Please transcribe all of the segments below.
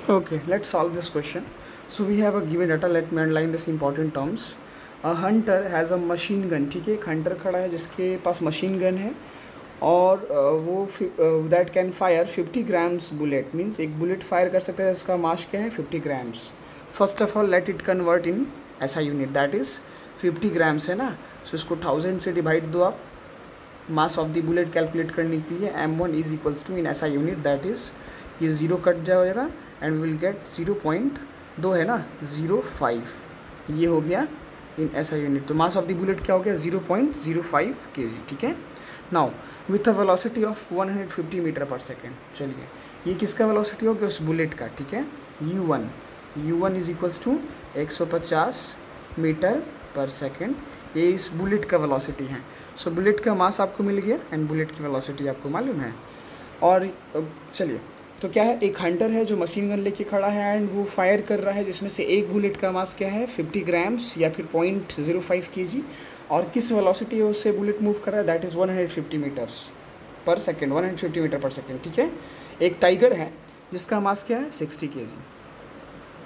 Okay, let's solve this question. So we have a given data. Let me underline this important terms. A hunter has a machine gun. ठीक है, एक Hunter खड़ा है जिसके पास machine gun है और वो that can fire 50 grams bullet. Means एक बुलेट फायर कर सकता है जिसका मास क्या है 50 grams. First of all let it convert in ऐसा यूनिट, दैट इज़ 50 ग्राम्स है ना. सो इसको 1000 से डिवाइड दो आप मास ऑफ द बुलेट कैलकुलेट करने के लिए. m1 इज इक्वल्स टू इन ऐसा यूनिट, दैट इज़ ये ज़ीरो कट जाएगा एंड विल गेट 0.2 है ना 0.5. ये हो गया इन ऐसा यूनिट. तो मास ऑफ द बुलेट क्या हो गया 0.05 kg. ठीक है. Now with a velocity of 150 metre per second. चलिए ये किसका वेलोसिटी हो गया उस बुलेट का. ठीक है, u1 is equals to 150 metre per second. ये इस बुलेट का वेलोसिटी है. सो बुलेट का मास आपको मिल गया एंड बुलेट की वेलोसिटी आपको मालूम है. और चलिए तो क्या है, एक हंटर है जो मशीन गन लेके खड़ा है एंड वो फायर कर रहा है जिसमें से एक बुलेट का मास क्या है 50 ग्राम्स या फिर 0.05 kg. और किस वेलोसिटी है उससे बुलेट मूव कर रहा है, दैट इज़ 150 मीटर्स पर सेकेंड, 150 मीटर पर सेकेंड. ठीक है. एक टाइगर है जिसका मास क्या है 60 kg.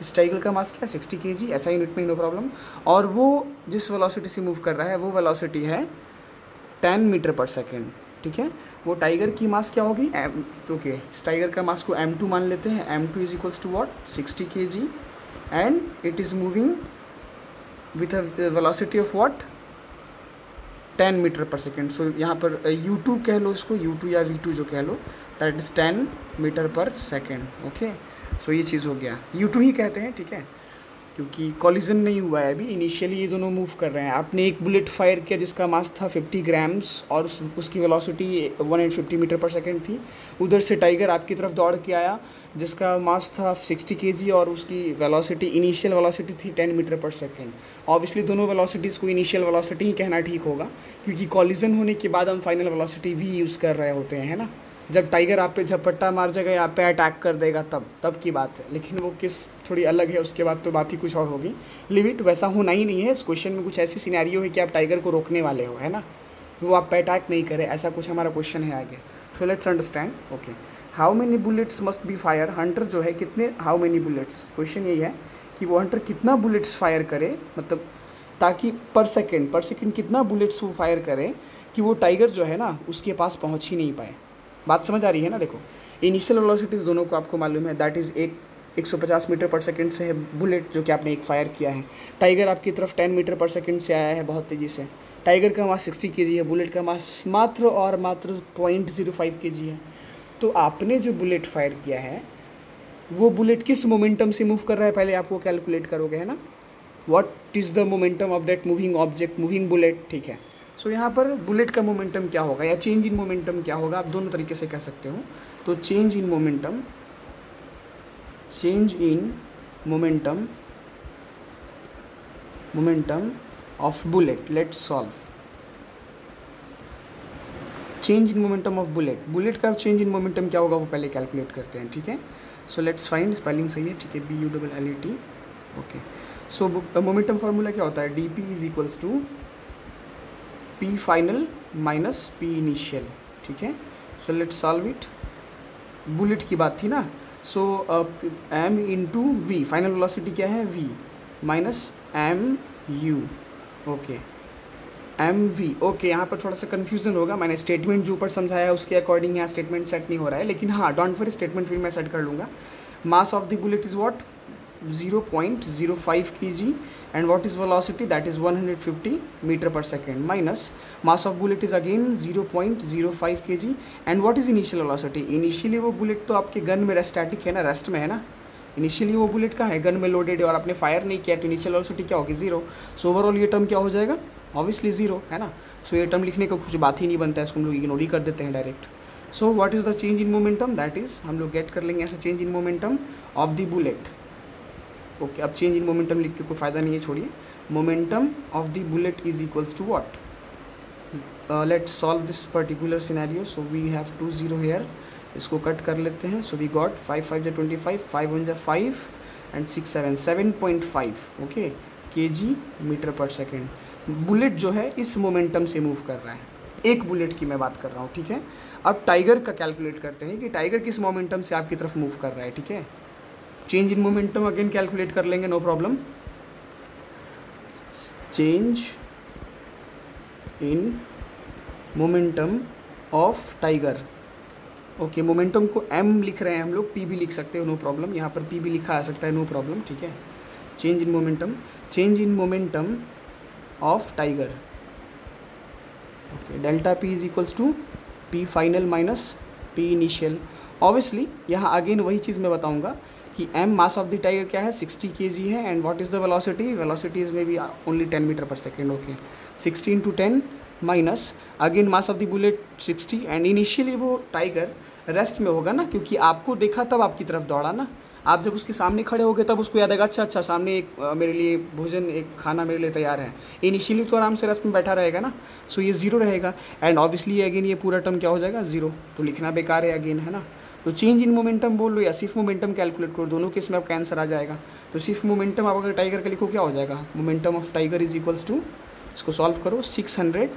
इस टाइगर का मास क्या है 60 kg, ऐसा यूनिट में नो प्रॉब्लम. और वो जिस वेलोसिटी से मूव कर रहा है वो वेलोसिटी है 10 मीटर पर सेकेंड. ठीक है. वो टाइगर की मास क्या होगी ओके, इस टाइगर का मास को m2 मान लेते हैं. m2 is equals to what 60 kg and it is moving with a velocity of what 10 metre per second. So यहाँ पर u2 कह लो इसको, u2 या v2 जो कह लो, that is 10 metre per second. Okay. सो ये चीज़ हो गया, u2 ही कहते हैं. ठीक है, क्योंकि कॉलिजन नहीं हुआ है अभी. इनिशियली ये दोनों मूव कर रहे हैं. आपने एक बुलेट फायर किया जिसका मास था 50 ग्राम्स और उसकी वेलोसिटी 150 मीटर पर सेकेंड थी. उधर से टाइगर आपकी तरफ दौड़ के आया जिसका मास था 60 kg और उसकी वेलोसिटी इनिशियल वेलोसिटी थी 10 मीटर पर सेकेंड. ऑब्वियसली दोनों वेलोसिटीज़ को इनिशियल वेलोसिटी ही कहना ठीक होगा क्योंकि कॉलिजन होने के बाद हम फाइनल वेलोसिटी v यूज़ कर रहे होते हैं, है ना. जब टाइगर आप पे झपट्टा मार जाएगा या आप पे अटैक कर देगा तब की बात है. लेकिन वो किस थोड़ी अलग है, उसके बाद तो बात ही कुछ और होगी. लिमिट वैसा होना ही नहीं है. इस क्वेश्चन में कुछ ऐसी सिनेरियो है कि आप टाइगर को रोकने वाले हो, है ना, वो आप पे अटैक नहीं करे, ऐसा कुछ हमारा क्वेश्चन है आगे. So let's understand. Okay, how many bullets must be fire. Hunter जो है कितने, हाउ मेनी बुलेट्स, क्वेश्चन यही है कि वो हंटर कितना बुलेट्स फायर करे, मतलब ताकि पर सेकेंड कितना बुलेट्स वो फायर करे कि वो टाइगर जो है ना उसके पास पहुँच ही नहीं पाए. बात समझ आ रही है ना. देखो इनिशियल वेलोसिटीज़ दोनों को आपको मालूम है, that is 150 metre per second से है बुलेट जो कि आपने एक फायर किया है. टाइगर आपकी तरफ 10 मीटर पर सेकेंड से आया है बहुत तेज़ी से. टाइगर का मास 60 kg है, बुलेट का मास मात्र और मात्र 0.05 kg है. तो आपने जो बुलेट फायर किया है वो बुलेट किस मोमेंटम से मूव कर रहा है पहले आप वो कैलकुलेट करोगे, है ना. What is the momentum of that moving object, moving bullet. ठीक है. सो यहाँ पर बुलेट का मोमेंटम क्या होगा या चेंज इन मोमेंटम क्या होगा, आप दोनों तरीके से कह सकते हो. तो change in momentum of bullet. Let's solve. Change in momentum of bullet का चेंज इन मोमेंटम क्या होगा वो पहले कैलकुलेट करते हैं. ठीक है. सो लेट्स फाइंड, स्पेलिंग सही है. ठीक है, BULLET. Okay. So momentum formula क्या होता है, DP is equals to P final minus P initial. ठीक है. So let's solve it. Bullet की बात थी ना. सो m इंटू वी, फाइनल वेलोसिटी क्या है v minus mu. Okay, mv. Okay, यहाँ पर थोड़ा सा कन्फ्यूजन होगा. मैंने स्टेटमेंट जो ऊपर समझाया है उसके अकॉर्डिंग यहाँ स्टेटमेंट सेट नहीं हो रहा है, लेकिन हाँ डोंट वरी, स्टेटमेंट फिर मैं सेट कर लूँगा. मास of the bullet is what 0.05 kg and what is velocity, that is 150 meter per second, minus mass of bullet is again 0.05 kg and what is initial velocity. Initially वो bullet तो आपके gun में static है ना, rest में है ना. Initially वो बुलेट कहाँ है, गन में लोडेड है और आपने फायर नहीं किया तो इनिशियल वेलोसिटी क्या होगी 0. सो ओवरऑल ये टर्म क्या हो जाएगा, ऑब्वियसली 0, है ना. सो ये टर्म लिखने का कुछ बात ही नहीं बनता है, इसको हम लोग इग्नोर ही कर देते हैं direct. So what is the change in momentum, that is हम लोग गेट कर लेंगे ऐसा change in momentum of the bullet. Okay, अब चेंज इन मोमेंटम लिख के कोई फ़ायदा नहीं है, छोड़िए. Momentum of the bullet is equals to what. Let's solve this particular scenario. So we have 2 0 here, इसको कट कर लेते हैं. सो वी गॉट 5 5 जा 25, 5 1 जा 5 and 6 7 7.5 okay kg metre per second. Bullet जो है इस मोमेंटम से मूव कर रहा है, एक बुलेट की मैं बात कर रहा हूँ. ठीक है. अब टाइगर का कैलकुलेट करते हैं कि टाइगर किस मोमेंटम से आपकी तरफ मूव कर रहा है. ठीक है. Change in momentum again calculate कर लेंगे, no problem. Change in momentum of tiger, okay. Momentum को m लिख रहे हैं हम लोग, p भी लिख सकते हो, नो प्रॉब्लम। यहाँ पर p भी लिखा आ सकता है, नो प्रॉब्लम, ठीक है। Change in momentum of tiger, okay. Delta p is equals to p final minus p initial. Obviously यहाँ अगेन वही चीज़ मैं बताऊँगा कि m mass of the tiger क्या है, 60 kg है, and what is the velocity, velocity is maybe only 10 metre per second, okay. 16 into 10 minus again mass of the bullet 60, and initially वो टाइगर रेस्ट में होगा ना, क्योंकि आपको देखा तब आपकी तरफ दौड़ा ना। आप जब उसके सामने खड़े होगे तब उसको याद आएगा, अच्छा अच्छा सामने एक मेरे लिए भोजन, एक खाना मेरे लिए तैयार है। इनिशियली तो आराम से रेस्ट में बैठा रहेगा ना, सो ये जीरो रहेगा, एंड ऑब्वियसली अगेन ये पूरा टर्म क्या हो जाएगा, जीरो, तो लिखना बेकार है अगेन, है ना। तो चेंज इन मोमेंटम बोल लो या सिर्फ मोमेंटम कैलकुलेट करो, दोनों केस में आपका आंसर आ जाएगा। तो सिर्फ मोमेंटम आप अगर टाइगर का लिखो क्या हो जाएगा, momentum of tiger is equals to, इसको सॉल्व करो, 600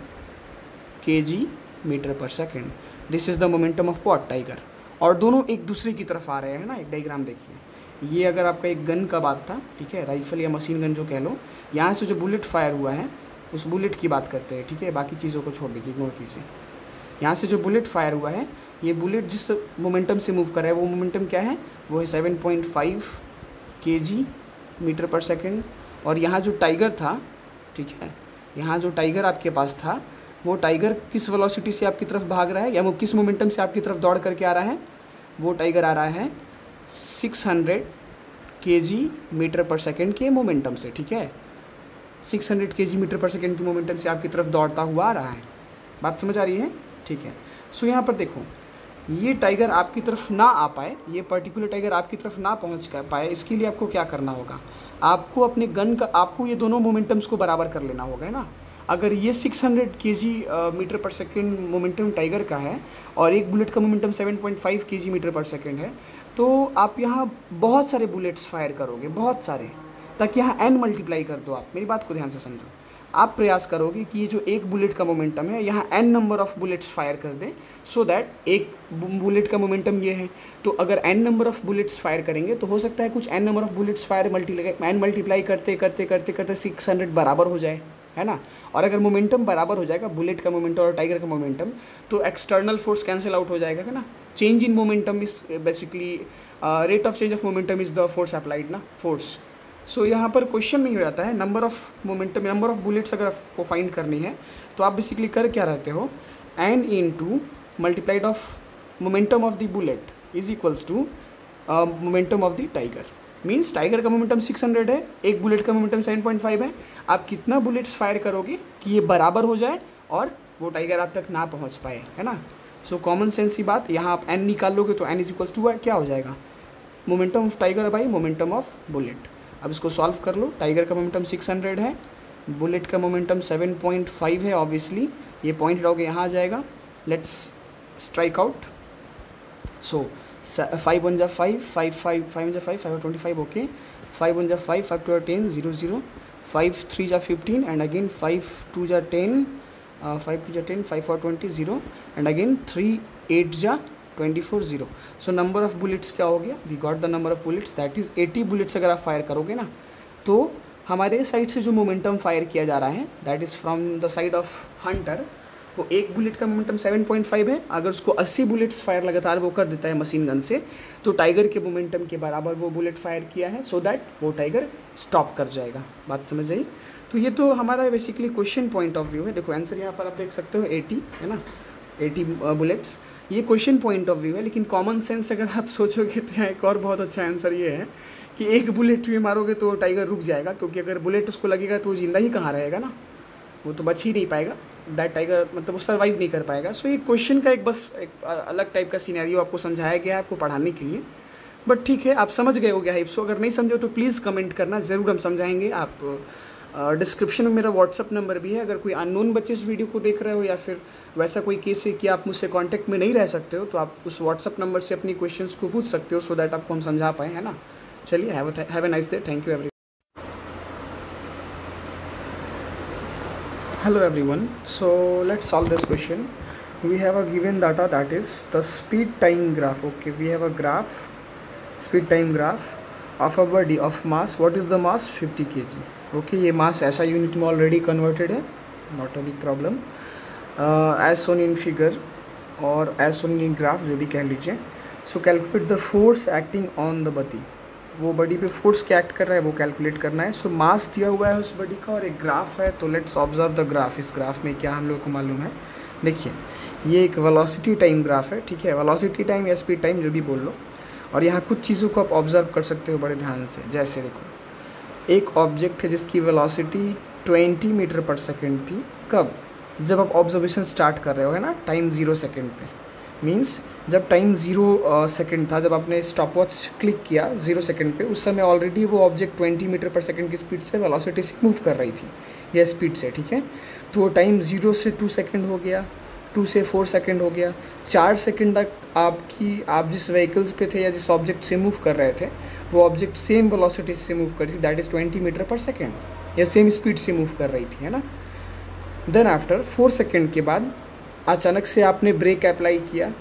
kg metre per second. This is the momentum of what, tiger. और दोनों एक दूसरे की तरफ आ रहे हैं ना, एक डायग्राम देखिए। ये अगर आपका एक गन का बात था, ठीक है, राइफल या मशीन गन जो कह लो, यहाँ से जो बुलेट फायर हुआ है उस बुलेट की बात करते हैं, ठीक है, बाकी चीज़ों को छोड़ दीजिए, इग्नोर कीजिए। यहाँ से जो बुलेट फायर हुआ है, ये बुलेट जिस मोमेंटम से मूव कर रहा है वो मोमेंटम क्या है, वो है 7.5 kg मीटर पर सेकेंड। और यहाँ जो टाइगर था, ठीक है, यहाँ जो टाइगर आपके पास था, वो टाइगर किस वेलोसिटी से आपकी तरफ भाग रहा है, या वो किस मोमेंटम से आपकी तरफ दौड़ करके आ रहा है, वो टाइगर आ रहा है 600 kg मीटर पर सेकेंड के मोमेंटम से, ठीक है। 600 kg मीटर पर सेकेंड के मोमेंटम से आपकी तरफ दौड़ता हुआ आ रहा है। बात समझ आ रही है, ठीक है। सो यहाँ पर देखो, ये टाइगर आपकी तरफ ना आ पाए, ये पर्टिकुलर टाइगर आपकी तरफ ना पहुँच पाए, इसके लिए आपको क्या करना होगा, आपको अपने गन का, आपको ये दोनों मोमेंटम्स को बराबर कर लेना होगा, है ना। अगर ये 600 kg metre per second momentum tiger का है और एक बुलेट का momentum 7.5 kg metre per second है, तो आप यहाँ बहुत सारे बुलेट्स फायर करोगे, बहुत सारे, ताकि यहाँ n मल्टीप्लाई कर दो। आप मेरी बात को ध्यान से समझो, आप प्रयास करोगे कि ये जो एक बुलेट का मोमेंटम है, यहाँ n number of bullets fire कर दें, सो दैट एक बुलेट का मोमेंटम ये है, तो अगर n number of bullets fire करेंगे तो हो सकता है कुछ n number of bullets fire multiply करते करते करते करते 600 बराबर हो जाए, है ना। और अगर मोमेंटम बराबर हो जाएगा, बुलेट का मोमेंटम और टाइगर का मोमेंटम, तो एक्सटर्नल फोर्स कैंसिल आउट हो जाएगा, है ना। Change in momentum is basically rate of change of momentum is the force applied ना, फोर्स। सो यहाँ पर क्वेश्चन में हो जाता है number of momentum, number of bullets अगर आपको फाइंड करनी है तो आप बेसिकली कर क्या रहते हो, N into multiplied of momentum of the bullet is equals to momentum of the tiger. Means tiger का मोमेंटम 600 है, एक बुलेट का मोमेंटम 7.5 है, आप कितना बुलेट्स फायर करोगे कि ये बराबर हो जाए और वो टाइगर आप तक ना पहुँच पाए, है ना। सो कॉमन सेंस की बात, यहाँ आप एन निकाल लोगे तो एन इज इक्वल्स टू क्या हो जाएगा, momentum of tiger by momentum of bullet. अब इसको सॉल्व कर लो, टाइगर का मोमेंटम 600 है, बुलेट का मोमेंटम 7.5 है, ऑब्वियसली ये पॉइंट रहोगे यहाँ आ जाएगा। Let's strike out. सो 5 1 जा 5, 5 5 5 जा 5, 5 25, ओके। 5 1 जा 5, 5 2 10, 0 0, 5 3 जा 15, एंड अगेन 5 2 जा 10, 5 2 जा 10, 5 4 20, 0, एंड अगेन 3 8 जा 24, 0। सो नंबर ऑफ बुलेट्स क्या हो गया, we got the number of bullets, that is 80 bullets अगर आप फायर करोगे ना, तो हमारे साइड से जो मोमेंटम फायर किया जा रहा है that is from the side of Hunter, वो एक बुलेट का मोमेंटम 7.5 है, अगर उसको 80 बुलेट्स फायर लगातार वो कर देता है मशीन गन से, तो टाइगर के मोमेंटम के बराबर वो बुलेट फायर किया है, सो दैट वो टाइगर स्टॉप कर जाएगा। बात समझ आई। तो ये तो हमारा basically question point of view है। देखो आंसर यहाँ पर आप देख सकते हो 80, है ना, 80 बुलेट्स, ये क्वेश्चन पॉइंट ऑफ व्यू है। लेकिन कॉमन सेंस अगर आप सोचोगे तो यहाँ एक और बहुत अच्छा आंसर ये है कि एक बुलेट भी मारोगे तो टाइगर रुक जाएगा, क्योंकि अगर बुलेट उसको लगेगा तो वो जिंदा ही कहाँ रहेगा ना, वो तो बच ही नहीं पाएगा, दैट टाइगर मतलब वो सर्वाइव नहीं कर पाएगा। सो ये क्वेश्चन का एक बस एक अलग टाइप का सिनेरियो आपको समझाया गया है आपको पढ़ाने के लिए, बट ठीक है आप समझ गए हो गया है। सो अगर नहीं समझो तो प्लीज़ कमेंट करना, ज़रूर हम समझाएंगे। आप डिस्क्रिप्शन में मेरा व्हाट्सअप नंबर भी है, अगर कोई अननोन बच्चे इस वीडियो को देख रहे हो या फिर वैसा कोई केस है कि आप मुझसे कांटेक्ट में नहीं रह सकते हो, तो आप उस व्हाट्सअप नंबर से अपनी क्वेश्चंस को पूछ सकते हो, सो दैट आपको हम समझा पाएँ, है ना। चलिए, have a nice day, thank you every. Hello everyone, so let's solve this question. We have a given data, that is the speed time graph. Okay, we have a graph, speed time graph of a body of mass, what is the mass 50 kg। Okay, ये mass ऐसा unit में already converted है, not a big problem, as shown in figure और as shown in graph, जो भी कह लीजिए। So calculate the force acting on the body, वो बॉडी पे फोर्स क्या एक्ट कर रहा है वो कैलकुलेट करना है। सो मास दिया हुआ है उस बॉडी का और एक ग्राफ है, तो लेट्स ऑब्जर्व द ग्राफ। इस ग्राफ में क्या हम लोग को मालूम है, देखिए ये एक वेलोसिटी टाइम ग्राफ है, ठीक है, वेलोसिटी टाइम या स्पीड टाइम जो भी बोल लो। और यहाँ कुछ चीज़ों को आप ऑब्जर्व कर सकते हो बड़े ध्यान से, जैसे देखो एक ऑब्जेक्ट है जिसकी वेलोसिटी 20 मीटर पर सेकेंड थी, कब, जब आप ऑब्जर्वेशन स्टार्ट कर रहे हो, है ना, टाइम 0 सेकेंड पे, मीन्स जब टाइम 0 सेकेंड था, जब आपने स्टॉप वॉच क्लिक किया 0 सेकेंड पे, उस समय ऑलरेडी वो ऑब्जेक्ट 20 मीटर पर सेकेंड की स्पीड से वेलोसिटी से मूव कर रही थी, या स्पीड से, ठीक है। तो टाइम 0 से 2 सेकेंड हो गया, 2 से 4 सेकेंड हो गया, 4 सेकेंड तक आप जिस व्हीकल्स पे थे या जिस ऑब्जेक्ट से मूव कर रहे थे, वो ऑब्जेक्ट सेम वेलोसिटी से मूव कर रही थी, that is 20 metre per second, या सेम स्पीड से मूव कर रही थी, है ना। देन आफ्टर 4 सेकेंड के बाद अचानक से आपने ब्रेक अप्लाई किया,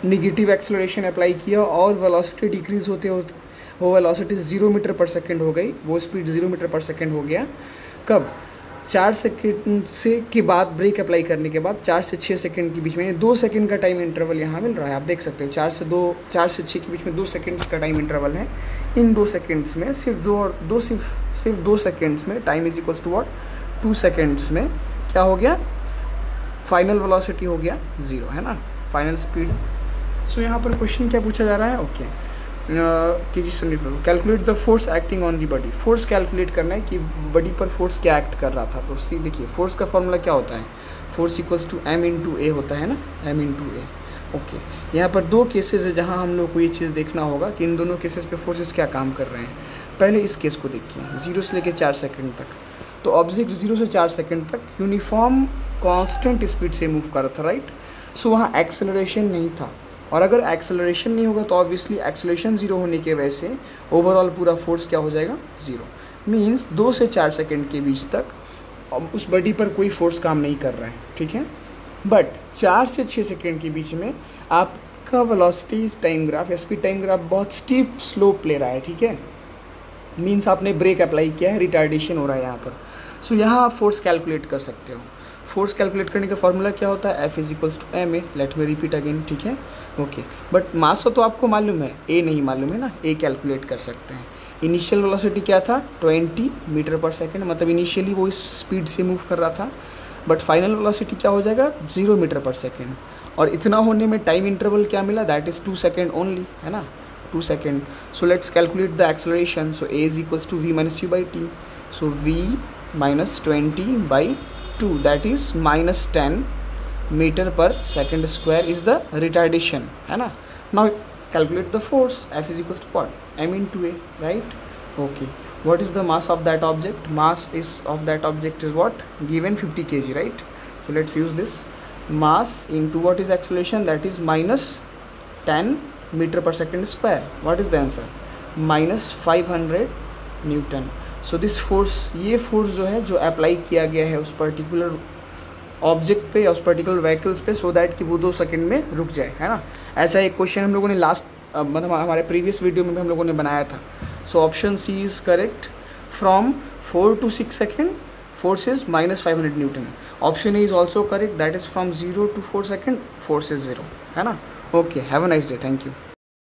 निगेटिव एक्सेलरेशन अप्लाई किया और वेलोसिटी डिक्रीज होते होते वो वेलोसिटी 0 मीटर पर सेकेंड हो गई, वो स्पीड 0 मीटर पर सेकेंड हो गया, कब, 4 सेकेंड से के बाद ब्रेक अप्लाई करने के बाद 4 से 6 सेकेंड के बीच में 2 सेकेंड का टाइम इंटरवल यहाँ मिल रहा है, आप देख सकते हो। 4 से 6 के बीच में 2 सेकेंड्स का टाइम इंटरवल है। इन 2 सेकेंड्स में सिर्फ 2 सेकेंड्स में time is equals to what, 2 seconds में क्या हो गया, फाइनल वेलोसिटी हो गया 0, है ना, फाइनल स्पीड। सो यहाँ पर क्वेश्चन क्या पूछा जा रहा है, ओके, कि जी सुनिए, calculate the force acting on the body, force calculate करना है कि बॉडी पर फोर्स क्या एक्ट कर रहा था। तो सी देखिए, फोर्स का फॉर्मूला क्या होता है, force equals to m into A होता है ना, m इंटू ए। ओके, यहाँ पर 2 केसेस है जहाँ हम लोग को ये चीज़ देखना होगा कि इन दोनों केसेस पे फोर्सेस क्या काम कर रहे हैं। पहले इस केस को देखिए, 0 से लेकर 4 सेकेंड तक, तो ऑब्जेक्ट 0 से 4 सेकेंड तक यूनिफॉर्म कांस्टेंट स्पीड से मूव कर रहा था, राइट। सो वहाँ एक्सेलरेशन नहीं था, और अगर एक्सेलरेशन नहीं होगा तो ऑब्वियसली एक्सेलरेशन 0 होने की वजह से ओवरऑल पूरा फोर्स क्या हो जाएगा, 0। मीन्स 2 से 4 सेकेंड के बीच तक उस बॉडी पर कोई फोर्स काम नहीं कर रहा है, ठीक है। बट 4 से 6 सेकेंड के बीच में आपका वेलोसिटी टाइम ग्राफ या स्पीड टाइम ग्राफ बहुत स्टीप स्लोप ले रहा है, ठीक है। मीन्स आपने ब्रेक अप्लाई किया है, रिटार्डेशन हो रहा है यहाँ पर। सो यहाँ आप फोर्स कैलकुलेट कर सकते हो। फोर्स कैलकुलेट करने का फॉर्मूला क्या होता है, F is equals to M A, let me repeat again, ठीक है, ओके। बट मास तो आपको मालूम है, ए नहीं मालूम है ना, ए कैलकुलेट कर सकते हैं। इनिशियल वेलोसिटी क्या था, 20 मीटर पर सेकेंड, मतलब इनिशियली वो इस स्पीड से मूव कर रहा था, बट फाइनल वेलोसिटी क्या हो जाएगा, 0 मीटर पर सेकेंड। और इतना होने में टाइम इंटरवल क्या मिला, दैट इज़ 2 सेकेंड ओनली, है ना, 2 second. So let's calculate the acceleration. So A is equals to v minus u by T. So v minus 20 by 2, that is minus 10 metre per second square is the retardation, है ना। Now calculate the force, F is equals to what, m into a, right, okay. What is the mass of that object, mass is of that object is what, given 50 kg, right. So let's use this, mass into what is acceleration, that is minus 10 metre per second square, what is the answer, minus 500 Newton. So this force, ये force जो है जो apply किया गया है उस particular object पे या उस पर्टिकुलर व्हीकल्स पे, सो दैट कि वो 2 सेकंड में रुक जाए, है ना। ऐसा एक क्वेश्चन हम लोगों ने लास्ट मतलब हमारे प्रीवियस वीडियो में भी हम लोगों ने बनाया था। So option C is correct, from 4 to 6 second force is minus 500 newton. Option A is also correct, that is from 0 to 4 second force is 0, है ना। Okay, have a nice day, thank you.